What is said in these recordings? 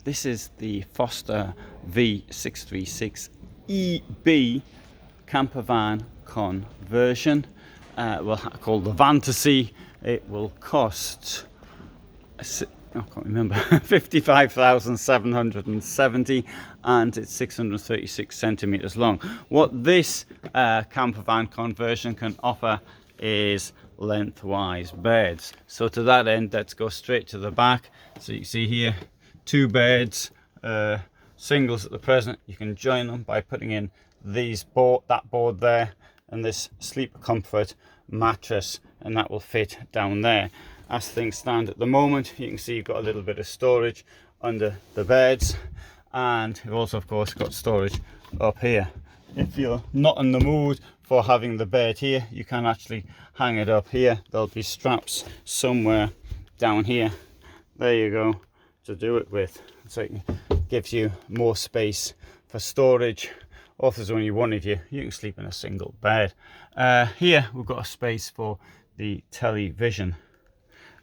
This is the Forster V636 EB camper van conversion. Called the Vantasy. It will cost, I can't remember, 55,770, and it's 636 centimeters long. What this camper van conversion can offer is lengthwise beds. So to that end, let's go straight to the back. So you see here, two beds, singles at the present. You can join them by putting in that board there and this Sleep Comfort mattress, and that will fit down there. As things stand at the moment, you can see you've got a little bit of storage under the beds, and you've also of course got storage up here. If you're not in the mood for having the bed here, you can actually hang it up here. There'll be straps somewhere down here, there you go, to do it with. So it gives you more space for storage, or if there's only one of you, you can sleep in a single bed. Here we've got a space for the television.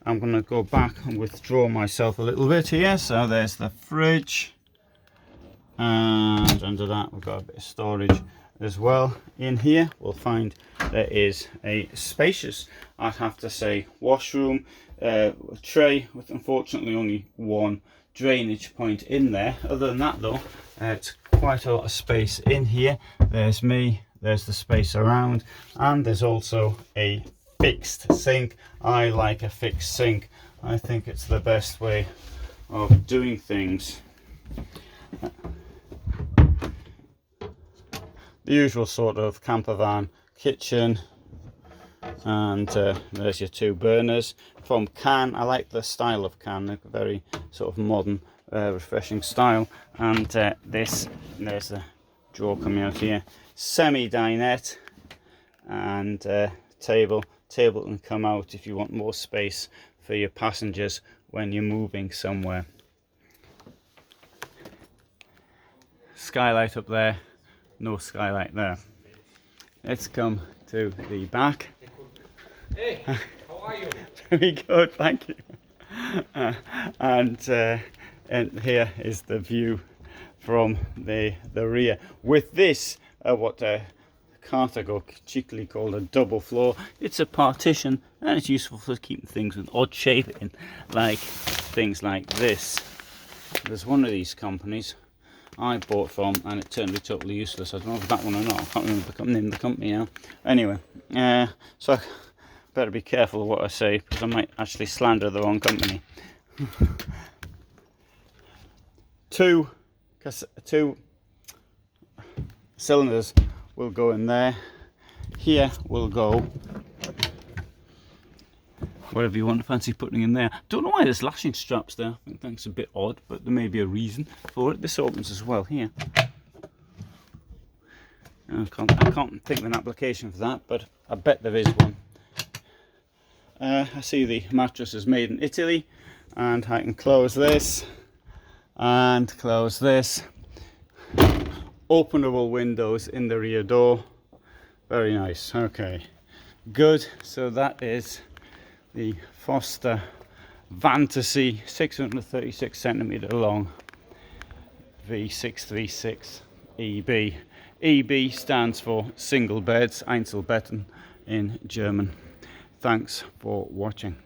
I'm going to go back and withdraw myself a little bit here. So there's the fridge, and under that we've got a bit of storage as well. In here we'll find there is a spacious, I'd have to say, washroom, tray with unfortunately only one drainage point in there. Other than that though, it's quite a lot of space in here. There's me, there's the space around, and there's also a fixed sink. I like a fixed sink. I think it's the best way of doing things. The usual sort of camper van kitchen, and there's your two burners from Can. I like the style of Can, they're very sort of modern, refreshing style. And there's the drawer coming out here, semi dinette, and table can come out if you want more space for your passengers when you're moving somewhere. Skylight up there, no skylight there. Let's come to the back. Hey, how are you? Very good, thank you. And here is the view from the rear. With this, what Carthago cheekily called a double floor. It's a partition, and it's useful for keeping things with odd shape in, like things like this. There's one of these companies I bought from, and it turned me totally useless. I don't know if that one or not. I can't remember the name of the company now. Anyway, so I better be careful of what I say, because I might actually slander the wrong company. Two cylinders will go in there. Here will go whatever you want to fancy putting in there. Don't know why there's lashing straps there. I think that's a bit odd, but there may be a reason for it. This opens as well here. I can't think of an application for that, but I bet there is one. I see the mattress is made in Italy, and I can close this and close this. Openable windows in the rear door. Very nice. Okay, good. So that is the Forster Vantasy 636 centimeter long V636 EB. EB stands for single beds, Einzelbetten in German. Thanks for watching.